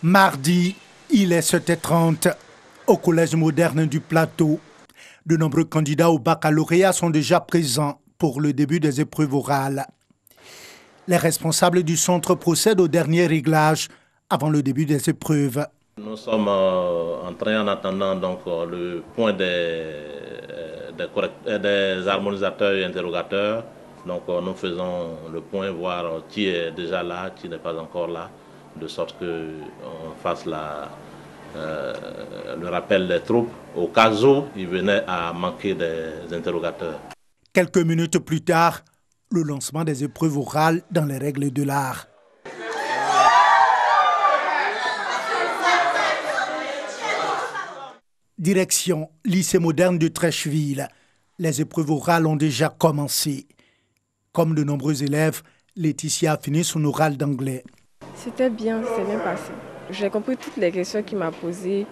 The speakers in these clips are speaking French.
Mardi, il est 7h30. Au Collège moderne du Plateau, de nombreux candidats au baccalauréat sont déjà présents pour le début des épreuves orales. Les responsables du centre procèdent au dernier réglage avant le début des épreuves. Nous sommes en train, en attendant donc, le point des harmonisateurs et interrogateurs. Donc nous faisons le point, voir qui est déjà là, qui n'est pas encore là, de sorte qu'on fasse le rappel des troupes au cas où il venait à manquer des interrogateurs. Quelques minutes plus tard, le lancement des épreuves orales dans les règles de l'art. Direction lycée moderne de Trècheville. Les épreuves orales ont déjà commencé. Comme de nombreux élèves, Laetitia a fini son oral d'anglais. C'était bien, c'est bien passé. J'ai compris toutes les questions qu'il m'a posées,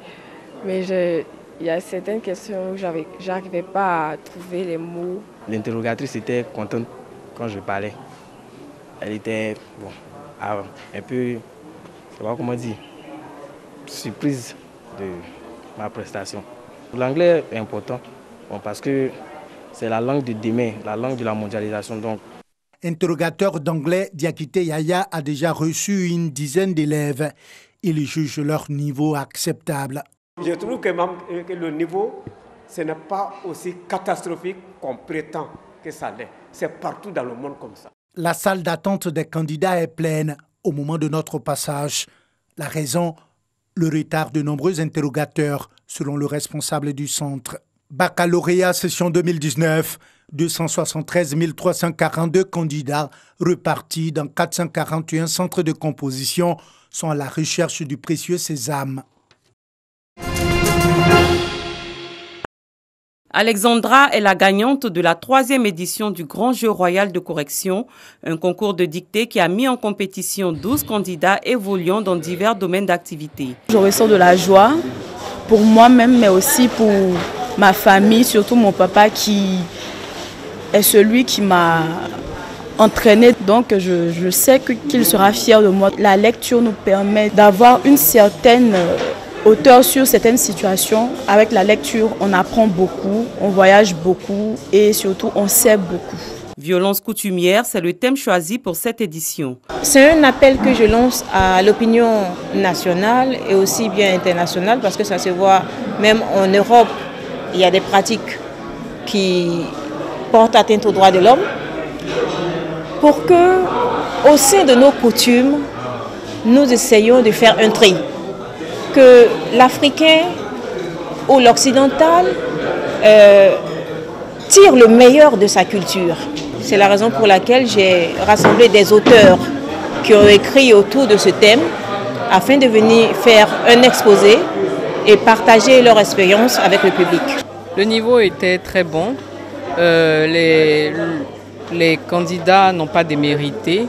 mais il y a certaines questions où j'arrivais pas à trouver les mots. L'interrogatrice était contente quand je parlais. Elle était un peu, je sais pas comment dire, surprise de ma prestation. L'anglais est important parce que c'est la langue de demain, la langue de la mondialisation. Donc. Interrogateur d'anglais, Diakité Yaya a déjà reçu une dizaine d'élèves. Il juge leur niveau acceptable. Je trouve que le niveau, ce n'est pas aussi catastrophique qu'on prétend que ça l'est. C'est partout dans le monde comme ça. La salle d'attente des candidats est pleine au moment de notre passage. La raison, le retard de nombreux interrogateurs, selon le responsable du centre. Baccalauréat session 2019, 273 342 candidats repartis dans 441 centres de composition sont à la recherche du précieux sésame. Alexandra est la gagnante de la 3e édition du Grand Jeu Royal de Correction, un concours de dictée qui a mis en compétition 12 candidats évoluant dans divers domaines d'activité. Je ressens de la joie pour moi-même, mais aussi pour ma famille, surtout mon papa qui est celui qui m'a entraîné. Donc je sais qu'il sera fier de moi. La lecture nous permet d'avoir une certaine hauteur sur certaines situations. Avec la lecture, on apprend beaucoup, on voyage beaucoup et surtout on sait beaucoup. Violence coutumière, c'est le thème choisi pour cette édition. C'est un appel que je lance à l'opinion nationale et aussi bien internationale parce que ça se voit même en Europe. Il y a des pratiques qui portent atteinte aux droits de l'homme. Pour que, au sein de nos coutumes, nous essayons de faire un tri. Que l'Africain ou l'Occidental tire le meilleur de sa culture. C'est la raison pour laquelle j'ai rassemblé des auteurs qui ont écrit autour de ce thème afin de venir faire un exposé et partager leur expérience avec le public. Le niveau était très bon. Les candidats n'ont pas démérité.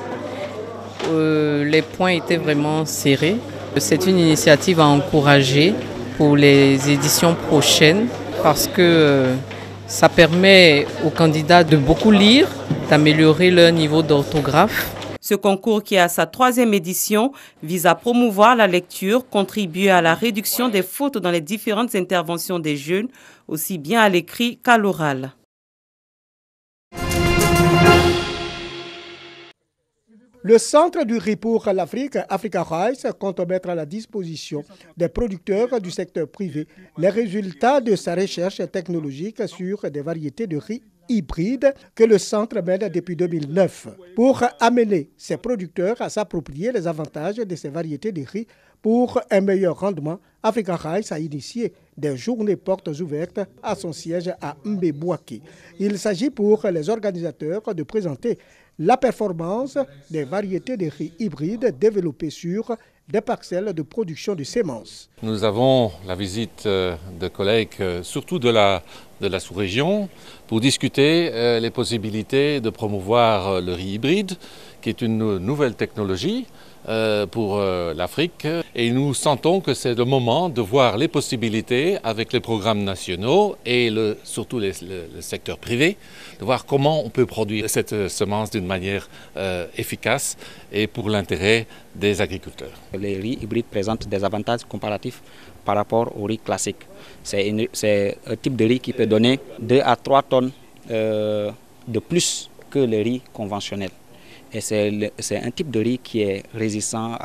Les points étaient vraiment serrés. C'est une initiative à encourager pour les éditions prochaines parce que ça permet aux candidats de beaucoup lire, d'améliorer leur niveau d'orthographe. Ce concours qui est à sa 3e édition vise à promouvoir la lecture, contribuer à la réduction des fautes dans les différentes interventions des jeunes, aussi bien à l'écrit qu'à l'oral. Le Centre du riz pour l'Afrique, Africa Rice, compte mettre à la disposition des producteurs du secteur privé les résultats de sa recherche technologique sur des variétés de riz hybrides que le centre mène depuis 2009 pour amener ces producteurs à s'approprier les avantages de ces variétés de riz pour un meilleur rendement. Africa Rice a initié des journées portes ouvertes à son siège à Mbebouaké. Il s'agit pour les organisateurs de présenter la performance des variétés de riz hybrides développées sur des parcelles de production de semences. Nous avons la visite de collègues, surtout de la sous-région, pour discuter les possibilités de promouvoir le riz hybride, qui est une nouvelle technologie pour l'Afrique. Et nous sentons que c'est le moment de voir les possibilités avec les programmes nationaux et surtout le secteur privé, de voir comment on peut produire cette semence d'une manière efficace et pour l'intérêt des agriculteurs. Les riz hybrides présentent des avantages comparatifs par rapport au riz classique. C'est un type de riz qui peut donner 2 à 3 tonnes de plus que le riz conventionnel. Et c'est un type de riz qui est résistant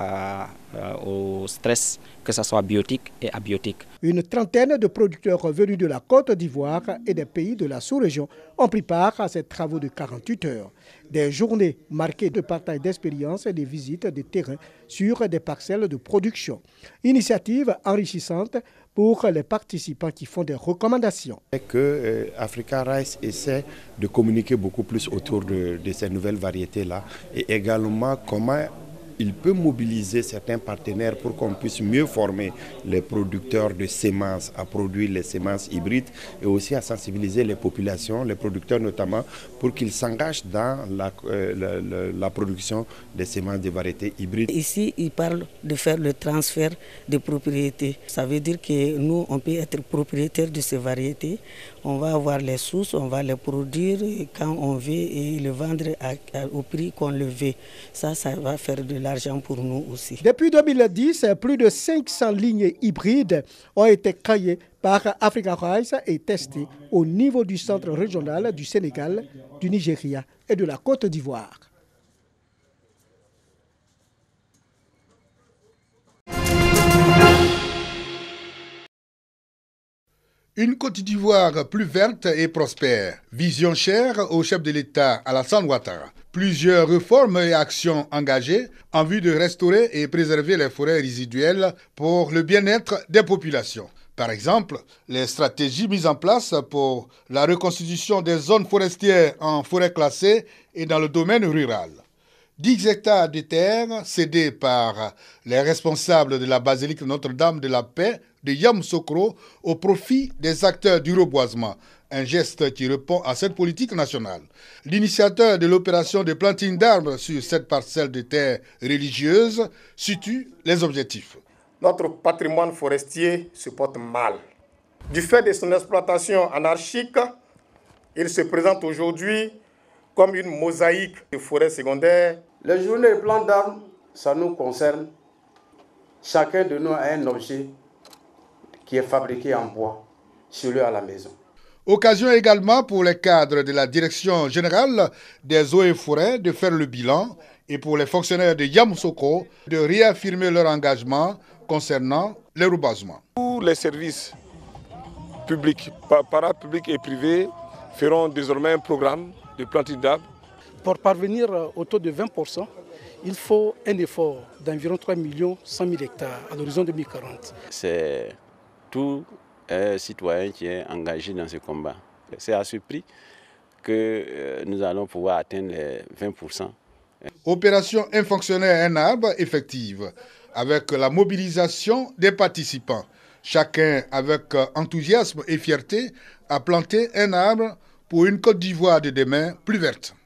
au stress, que ce soit biotique et abiotique. Une trentaine de producteurs venus de la Côte d'Ivoire et des pays de la sous-région ont pris part à ces travaux de 48 heures. Des journées marquées de partage d'expériences et de visites de terrain sur des parcelles de production. Initiative enrichissante pour les participants qui font des recommandations. Africa Rice essaie de communiquer beaucoup plus autour de ces nouvelles variétés-là et également comment il peut mobiliser certains partenaires pour qu'on puisse mieux former les producteurs de semences à produire les semences hybrides et aussi à sensibiliser les populations, les producteurs notamment, pour qu'ils s'engagent dans la production des semences de variétés hybrides. Ici, il parle de faire le transfert de propriété. Ça veut dire que nous, on peut être propriétaire de ces variétés. On va avoir les sources, on va les produire quand on veut et le vendre au prix qu'on le veut. Ça va faire de l'argent pour nous aussi. Depuis 2010, plus de 500 lignes hybrides ont été créées par Africa Rice et testées au niveau du centre régional du Sénégal, du Nigeria et de la Côte d'Ivoire. Une Côte d'Ivoire plus verte et prospère. Vision chère au chef de l'État, Alassane Ouattara. Plusieurs réformes et actions engagées en vue de restaurer et préserver les forêts résiduelles pour le bien-être des populations. Par exemple, les stratégies mises en place pour la reconstitution des zones forestières en forêt classée et dans le domaine rural. 10 hectares de terre cédés par les responsables de la basilique Notre-Dame de la Paix de Yamoussoukro au profit des acteurs du reboisement, un geste qui répond à cette politique nationale. L'initiateur de l'opération de planting d'arbres sur cette parcelle de terre religieuse situe les objectifs. Notre patrimoine forestier se porte mal. Du fait de son exploitation anarchique, il se présente aujourd'hui comme une mosaïque de forêts secondaires. Les journées de planting d'arbres, ça nous concerne. Chacun de nous a un objet qui est fabriqué en bois, chez lui à la maison. Occasion également pour les cadres de la Direction générale des eaux et forêts de faire le bilan et pour les fonctionnaires de Yamoussoukro de réaffirmer leur engagement concernant les reboisements. Tous les services publics, parapublics et privés feront désormais un programme de planting d'arbres. Pour parvenir au taux de 20%, il faut un effort d'environ 3 100 000 hectares à l'horizon 2040. C'est tout citoyen qui est engagé dans ce combat. C'est à ce prix que nous allons pouvoir atteindre les 20%. Opération Un fonctionnaire, un arbre effective, avec la mobilisation des participants. Chacun avec enthousiasme et fierté a planté un arbre pour une Côte d'Ivoire de demain plus verte.